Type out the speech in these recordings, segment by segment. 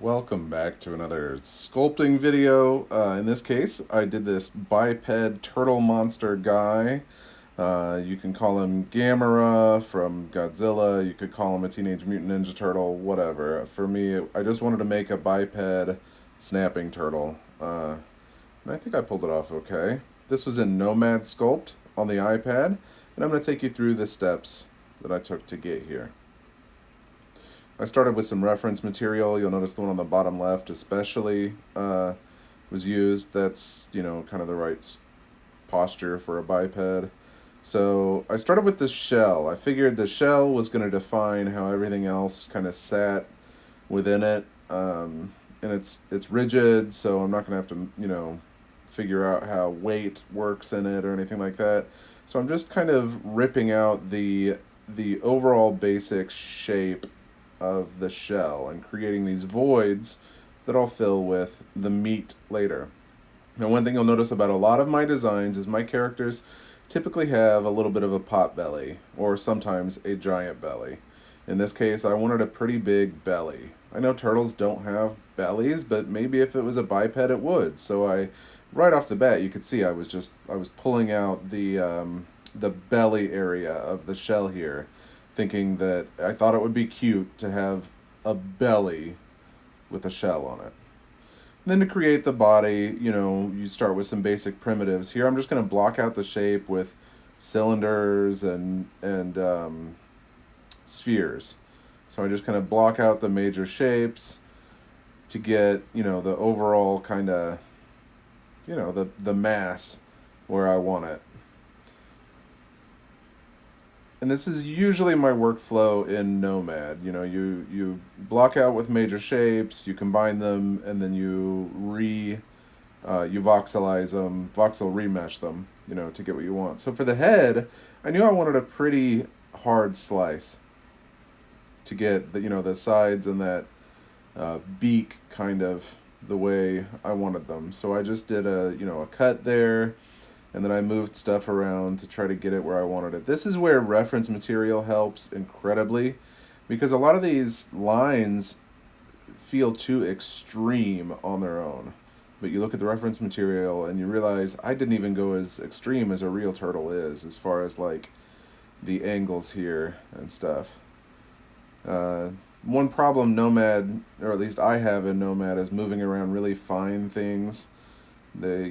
Welcome back to another sculpting video. In this case, I did this biped turtle monster guy. You can call him Gamera from Godzilla. You could call him a Teenage Mutant Ninja Turtle, whatever. For me, I just wanted to make a biped snapping turtle. And I think I pulled it off okay. This was in Nomad Sculpt on the iPad, and I'm going to take you through the steps that I took to get here. I started with some reference material. You'll notice the one on the bottom left especially was used. That's, kind of the right posture for a biped. So I started with this shell. I figured the shell was going to define how everything else kind of sat within it. And it's rigid, so I'm not going to have to, figure out how weight works in it or anything like that. So I'm just kind of ripping out the overall basic shape of the shell and creating these voids that I'll fill with the meat later. Now, one thing you'll notice about a lot of my designs is my characters typically have a little bit of a pot belly or sometimes a giant belly. In this case, I wanted a pretty big belly. I know turtles don't have bellies, but maybe if it was a biped it would. So right off the bat, you could see I was pulling out the belly area of the shell here, thinking that I thought it would be cute to have a belly with a shell on it. And then to create the body, you start with some basic primitives. Here I'm just going to block out the shape with cylinders and spheres. So I just kind of block out the major shapes to get, the overall kind of, the mass where I want it. And this is usually my workflow in Nomad. You block out with major shapes, you combine them, and then you voxelize them, voxel remesh them, to get what you want. So for the head, I knew I wanted a pretty hard slice to get the sides and that beak kind of the way I wanted them. So I just did a cut there, and then I moved stuff around to try to get it where I wanted it. This is where reference material helps incredibly, because a lot of these lines feel too extreme on their own. But you look at the reference material and you realize I didn't even go as extreme as a real turtle is, as far as like the angles here and stuff. One problem Nomad, or at least I have in Nomad, is moving around really fine things. They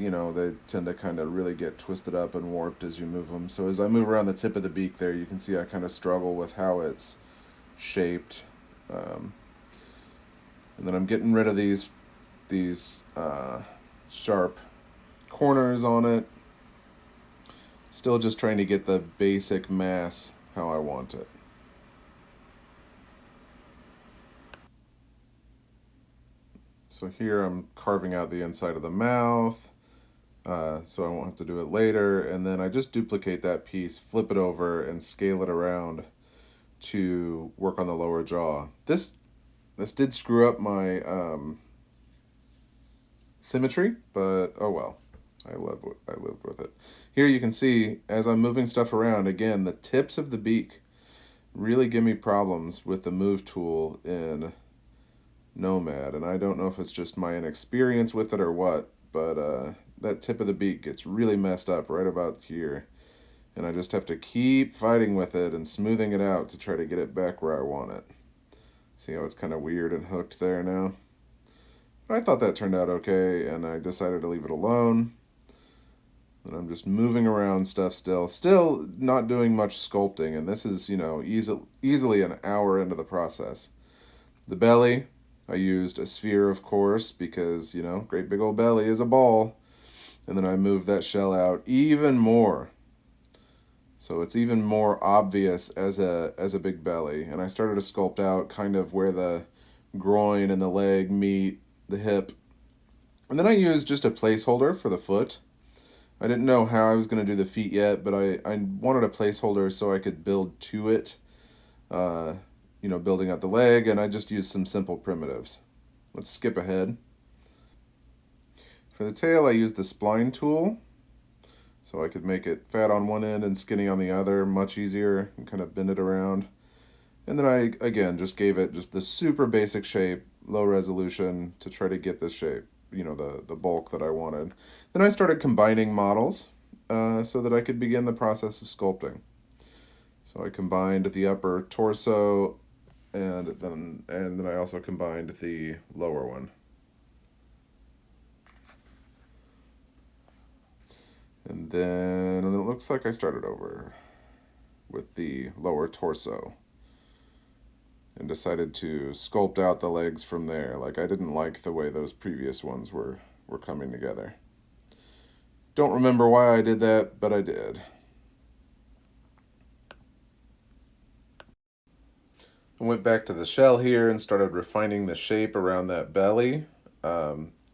tend to kind of really get twisted up and warped as you move them. So as I move around the tip of the beak there, you can see I kind of struggle with how it's shaped. And then I'm getting rid of these sharp corners on it. Still just trying to get the basic mass how I want it. So here I'm carving out the inside of the mouth, so I won't have to do it later. And then I just duplicate that piece, flip it over, and scale it around to work on the lower jaw. This did screw up my symmetry, but oh well. I lived with it. Here you can see, as I'm moving stuff around, again, the tips of the beak really give me problems with the move tool in Nomad, and I don't know if it's just my inexperience with it or what, but that tip of the beak gets really messed up right about here, and I just have to keep fighting with it and smoothing it out to try to get it back where I want it. See how it's kind of weird and hooked there now? But I thought that turned out okay, and I decided to leave it alone. And I'm just moving around stuff still not doing much sculpting, and this is, easily an hour into the process. The belly, I used a sphere, of course, because, great big old belly is a ball. And then I moved that shell out even more. So it's even more obvious as a big belly. And I started to sculpt out kind of where the groin and the leg meet, the hip. And then I used just a placeholder for the foot. I didn't know how I was going to do the feet yet, but I wanted a placeholder so I could build to it. Building out the leg, and I just used some simple primitives. Let's skip ahead. For the tail, I used the spline tool, so I could make it fat on one end and skinny on the other, much easier, and kind of bend it around. And then I, again, just gave it just the super basic shape low resolution to try to get the shape, the bulk that I wanted. Then I started combining models so that I could begin the process of sculpting. So I combined the upper torso and then I also combined the lower one. And then it looks like I started over with the lower torso and decided to sculpt out the legs from there. Like, I didn't like the way those previous ones were coming together. Don't remember why I did that, but I did. I went back to the shell here and started refining the shape around that belly.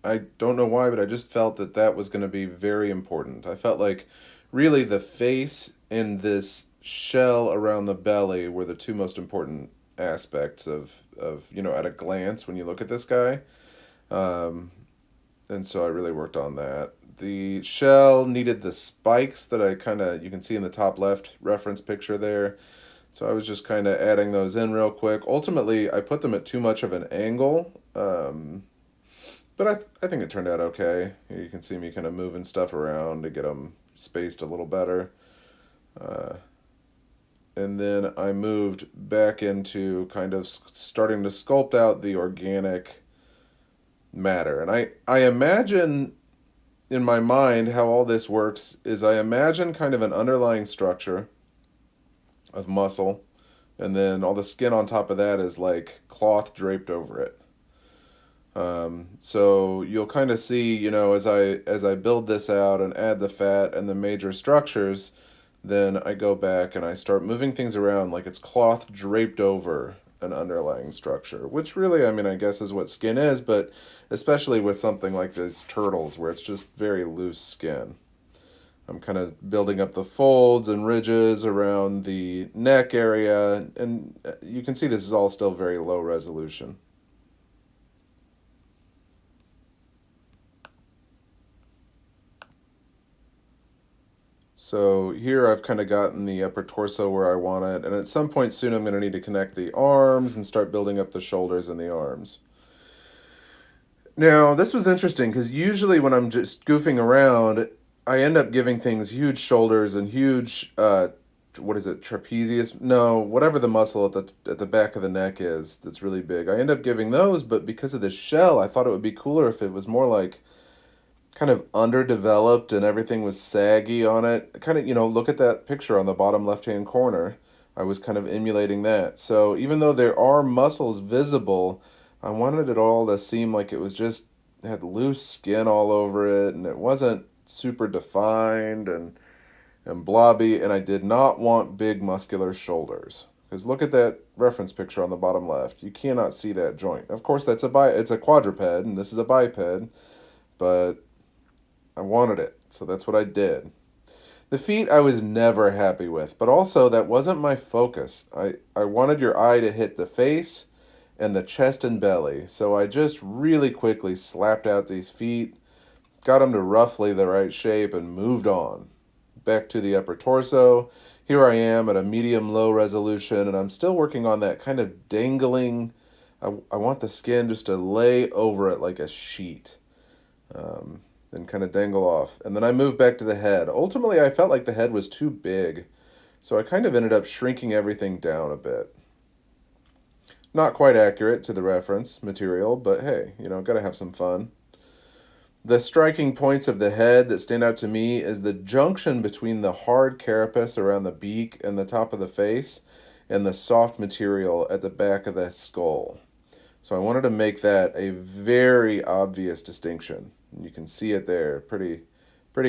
I don't know why, but I just felt that that was going to be very important. I felt like really the face and this shell around the belly were the two most important aspects of at a glance when you look at this guy. Um, and so I really worked on that. The shell needed the spikes that you can see in the top left reference picture there. So I was just kind of adding those in real quick. Ultimately, I put them at too much of an angle, but I think it turned out okay. You can see me kind of moving stuff around to get them spaced a little better. Uh, and then I moved back into kind of starting to sculpt out the organic matter. And I imagine in my mind how all this works is I imagine kind of an underlying structure of muscle, and then all the skin on top of that is like cloth draped over it. So you'll kind of see, as I build this out and add the fat and the major structures, then I go back and I start moving things around like it's cloth draped over an underlying structure, which really, I mean, I guess is what skin is, but especially with something like these turtles where it's just very loose skin. I'm kind of building up the folds and ridges around the neck area, and you can see this is all still very low resolution. So here I've kind of gotten the upper torso where I want it, and at some point soon I'm going to need to connect the arms and start building up the shoulders and the arms. Now, this was interesting because usually when I'm just goofing around, I end up giving things huge shoulders and huge, what is it, trapezius? No, whatever the muscle at the back of the neck is that's really big. I end up giving those, but because of this shell, I thought it would be cooler if it was more like kind of underdeveloped and everything was saggy on it. Kind of, look at that picture on the bottom left-hand corner. I was kind of emulating that. So even though there are muscles visible, I wanted it all to seem like it was just it had loose skin all over it and it wasn't super defined and blobby, and I did not want big muscular shoulders. Because look at that reference picture on the bottom left. You cannot see that joint. Of course, it's a quadruped and this is a biped, but I wanted it, so that's what I did. The feet I was never happy with, but also that wasn't my focus. I wanted your eye to hit the face and the chest and belly, so I just really quickly slapped out these feet, got them to roughly the right shape, and moved on. Back to the upper torso. Here I am at a medium-low resolution, and I'm still working on that kind of dangling. I want the skin just to lay over it like a sheet. And kind of dangle off. And then I moved back to the head. Ultimately, I felt like the head was too big, so I kind of ended up shrinking everything down a bit. Not quite accurate to the reference material, but hey, gotta have some fun. The striking points of the head that stand out to me is the junction between the hard carapace around the beak and the top of the face and the soft material at the back of the skull. So I wanted to make that a very obvious distinction. You can see it there, pretty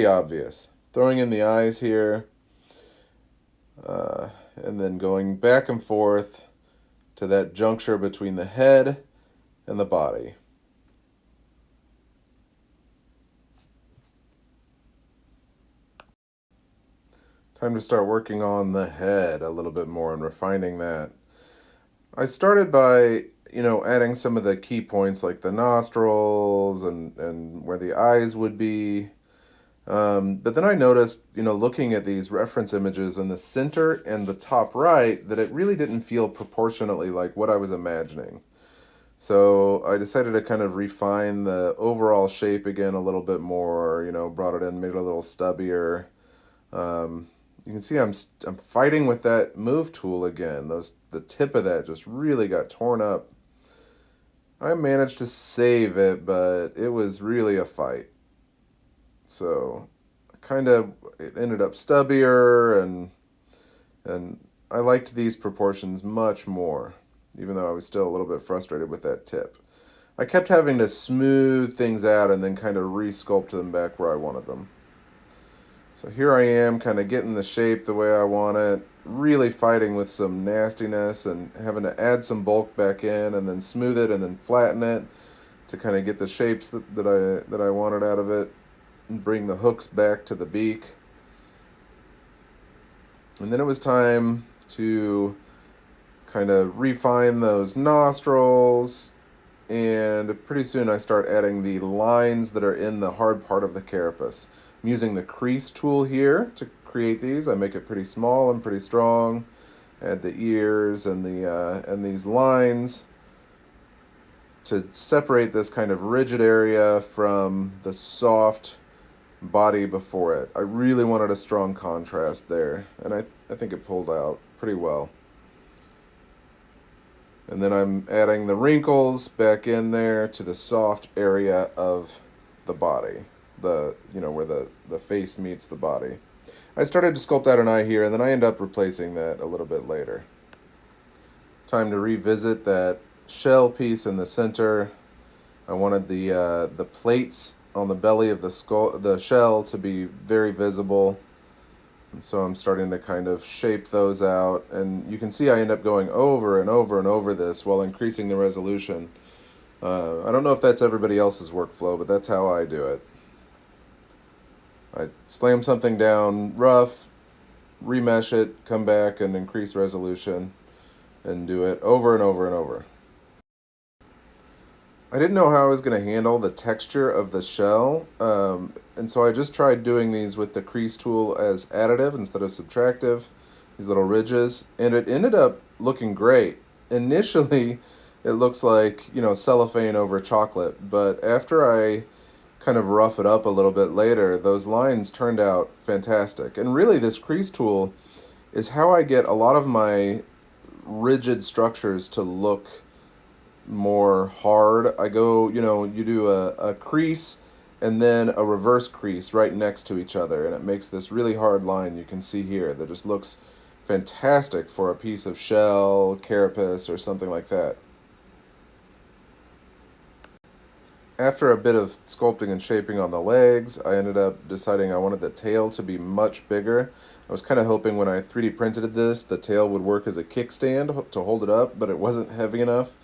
obvious. Throwing in the eyes here, and then going back and forth to that juncture between the head and the body. Time to start working on the head a little bit more and refining that. I started by adding some of the key points like the nostrils and where the eyes would be. But then I noticed, looking at these reference images in the center and the top right, that it really didn't feel proportionately like what I was imagining. So I decided to kind of refine the overall shape again a little bit more, brought it in, made it a little stubbier. Um, you can see I'm fighting with that move tool again. The tip of that just really got torn up. I managed to save it, but it was really a fight. So it ended up stubbier, and I liked these proportions much more, even though I was still a little bit frustrated with that tip. I kept having to smooth things out and then kind of re-sculpt them back where I wanted them. So here I am, kind of getting the shape the way I want it, really fighting with some nastiness and having to add some bulk back in and then smooth it and then flatten it to kind of get the shapes that I wanted out of it and bring the hooks back to the beak. And then it was time to kind of refine those nostrils, and pretty soon I start adding the lines that are in the hard part of the carapace. I'm using the crease tool here to create these. I make it pretty small and pretty strong. Add the ears and these lines to separate this kind of rigid area from the soft body before it. I really wanted a strong contrast there, and I think it pulled out pretty well. And then I'm adding the wrinkles back in there to the soft area of the body, where the face meets the body. I started to sculpt out an eye here, and then I end up replacing that a little bit later. Time to revisit that shell piece in the center. I wanted the plates on the belly of the shell to be very visible. And so I'm starting to kind of shape those out. And you can see I end up going over and over and over this while increasing the resolution. I don't know if that's everybody else's workflow, but that's how I do it. I slam something down rough, remesh it, come back and increase resolution, and do it over and over and over. I didn't know how I was going to handle the texture of the shell, and so I just tried doing these with the crease tool as additive instead of subtractive, these little ridges, and it ended up looking great. Initially, it looks like, cellophane over chocolate, but after I kind of rough it up a little bit later, those lines turned out fantastic. And really, this crease tool is how I get a lot of my rigid structures to look more hard. I go, you do a crease and then a reverse crease right next to each other, and it makes this really hard line you can see here that just looks fantastic for a piece of shell, carapace, or something like that. After a bit of sculpting and shaping on the legs, I ended up deciding I wanted the tail to be much bigger. I was kind of hoping when I 3D printed this, the tail would work as a kickstand to hold it up, but it wasn't heavy enough.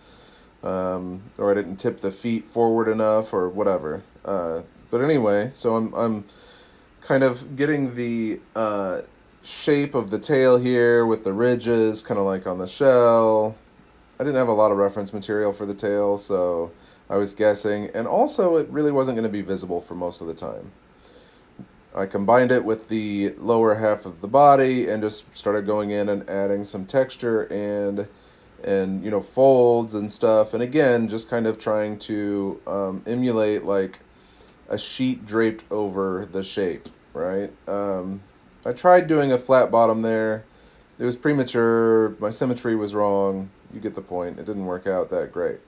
Or I didn't tip the feet forward enough, or whatever. But anyway, so I'm kind of getting the shape of the tail here with the ridges, kind of like on the shell. I didn't have a lot of reference material for the tail, so I was guessing, and also it really wasn't going to be visible for most of the time. I combined it with the lower half of the body and just started going in and adding some texture and folds and stuff, and again just kind of trying to emulate like a sheet draped over the shape, right? I tried doing a flat bottom there. It was premature, my symmetry was wrong, you get the point. It didn't work out that great.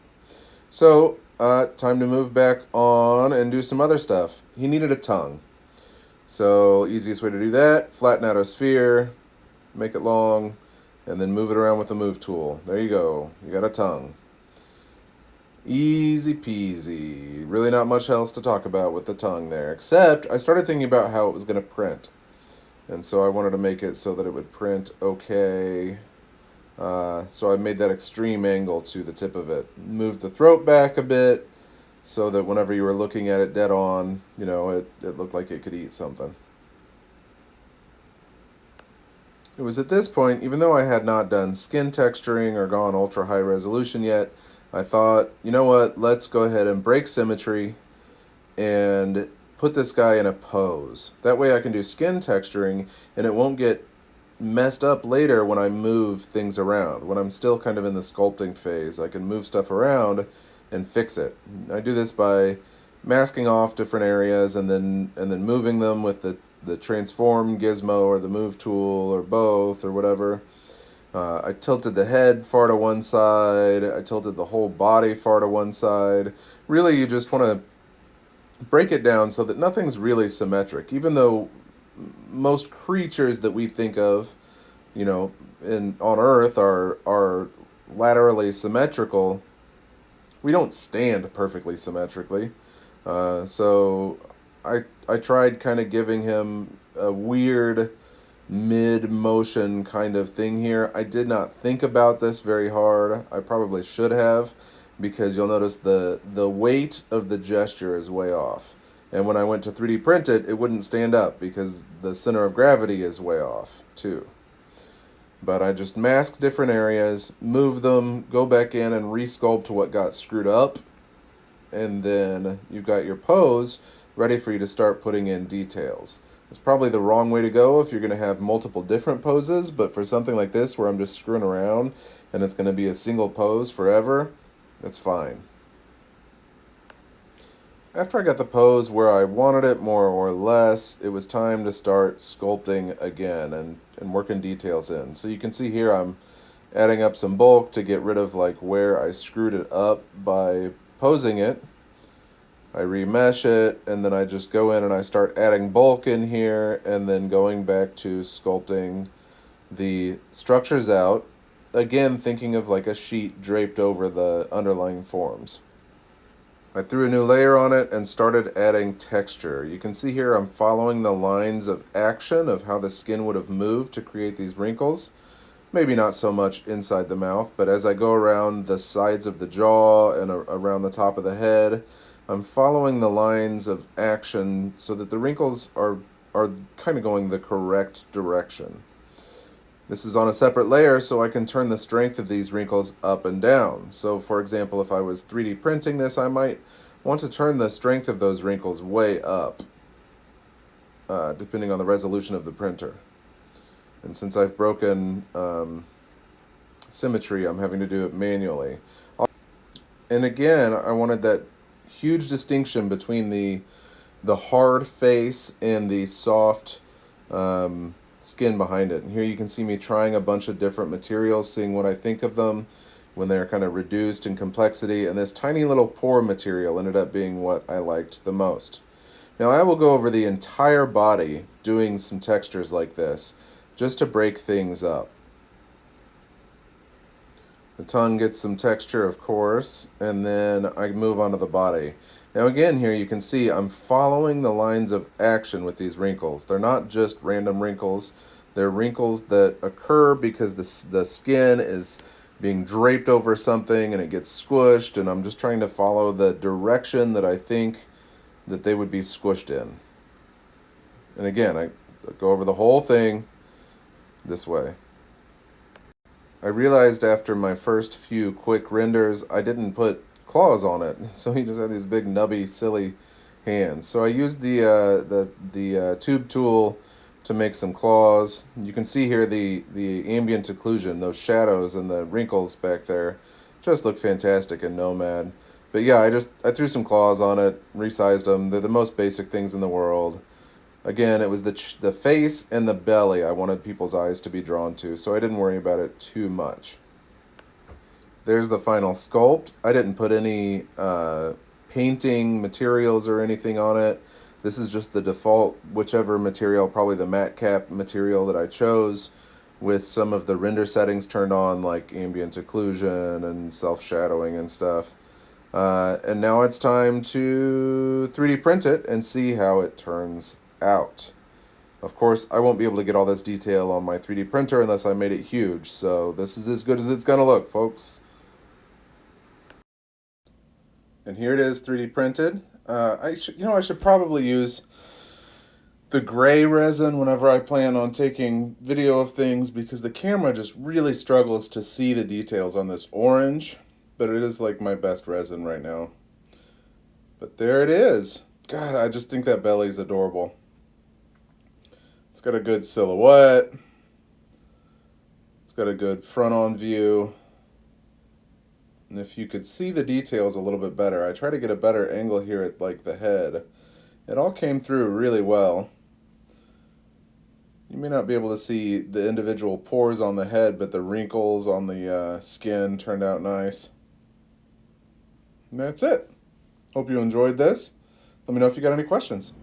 So time to move back on and do some other stuff. He needed a tongue, so easiest way to do that, flatten out a sphere, make it long, and then move it around with the move tool. There you go. You got a tongue. Easy peasy. Really not much else to talk about with the tongue there, except I started thinking about how it was going to print. And so I wanted to make it so that it would print okay. So I made that extreme angle to the tip of it. Moved the throat back a bit so that whenever you were looking at it dead on, it looked like it could eat something. It was at this point, even though I had not done skin texturing or gone ultra high resolution yet, I thought, you know what, let's go ahead and break symmetry and put this guy in a pose. That way I can do skin texturing and it won't get messed up later when I move things around. When I'm still kind of in the sculpting phase, I can move stuff around and fix it. I do this by masking off different areas and then moving them with the transform gizmo or the move tool or both or whatever. I tilted the head far to one side. I tilted the whole body far to one side. Really, you just want to break it down so that nothing's really symmetric. Even though most creatures that we think of, on Earth are laterally symmetrical, we don't stand perfectly symmetrically. So I tried kind of giving him a weird mid-motion kind of thing here. I did not think about this very hard. I probably should have, because you'll notice the weight of the gesture is way off. And when I went to 3D print it, it wouldn't stand up because the center of gravity is way off too. But I just masked different areas, move them, go back in and resculpt what got screwed up, and then you've got your pose ready for you to start putting in details. It's probably the wrong way to go if you're going to have multiple different poses, but for something like this where I'm just screwing around and it's going to be a single pose forever, that's fine. After I got the pose where I wanted it more or less, it was time to start sculpting again and working details in. So you can see here I'm adding up some bulk to get rid of like where I screwed it up by posing it. I remesh it, and then I just go in and I start adding bulk in here, and then going back to sculpting the structures out, again thinking of like a sheet draped over the underlying forms. I threw a new layer on it and started adding texture. You can see here I'm following the lines of action of how the skin would have moved to create these wrinkles. Maybe not so much inside the mouth, but as I go around the sides of the jaw and around the top of the head, I'm following the lines of action so that the wrinkles are kind of going the correct direction. This is on a separate layer, so I can turn the strength of these wrinkles up and down. So for example, if I was 3D printing this, I might want to turn the strength of those wrinkles way up, depending on the resolution of the printer. And since I've broken symmetry, I'm having to do it manually. And again, I wanted that huge distinction between the hard face and the soft skin behind it. And here you can see me trying a bunch of different materials, seeing what I think of them when they're kind of reduced in complexity, and this tiny little pore material ended up being what I liked the most. Now I will go over the entire body doing some textures like this, just to break things up. The tongue gets some texture, of course, and then I move on to the body. Now again, here you can see I'm following the lines of action with these wrinkles. They're not just random wrinkles. They're wrinkles that occur because the skin is being draped over something and it gets squished, and I'm just trying to follow the direction that I think that they would be squished in. And again, I go over the whole thing this way. I realized after my first few quick renders, I didn't put claws on it, so he just had these big nubby silly hands. So I used the tube tool to make some claws. You can see here the ambient occlusion, those shadows and the wrinkles back there just look fantastic in Nomad. But yeah, I threw some claws on it, resized them. They're the most basic things in the world. Again, it was the face and the belly I wanted people's eyes to be drawn to, so I didn't worry about it too much. There's the final sculpt. I didn't put any painting materials or anything on it. This is just the default, whichever material, probably the matte cap material that I chose, with some of the render settings turned on, like ambient occlusion and self-shadowing and stuff. And now it's time to 3D print it and see how it turns out. Of course, I won't be able to get all this detail on my 3D printer unless I made it huge, so this is as good as it's gonna look, folks. And here it is, 3D printed. I should probably use the gray resin whenever I plan on taking video of things, because the camera just really struggles to see the details on this orange, but it is like my best resin right now. But there it is. God, I just think that belly's adorable. It's got a good silhouette. It's got a good front-on view. And if you could see the details a little bit better, I try to get a better angle here at like the head. It all came through really well. You may not be able to see the individual pores on the head, but the wrinkles on the skin turned out nice. And that's it. Hope you enjoyed this. Let me know if you got any questions.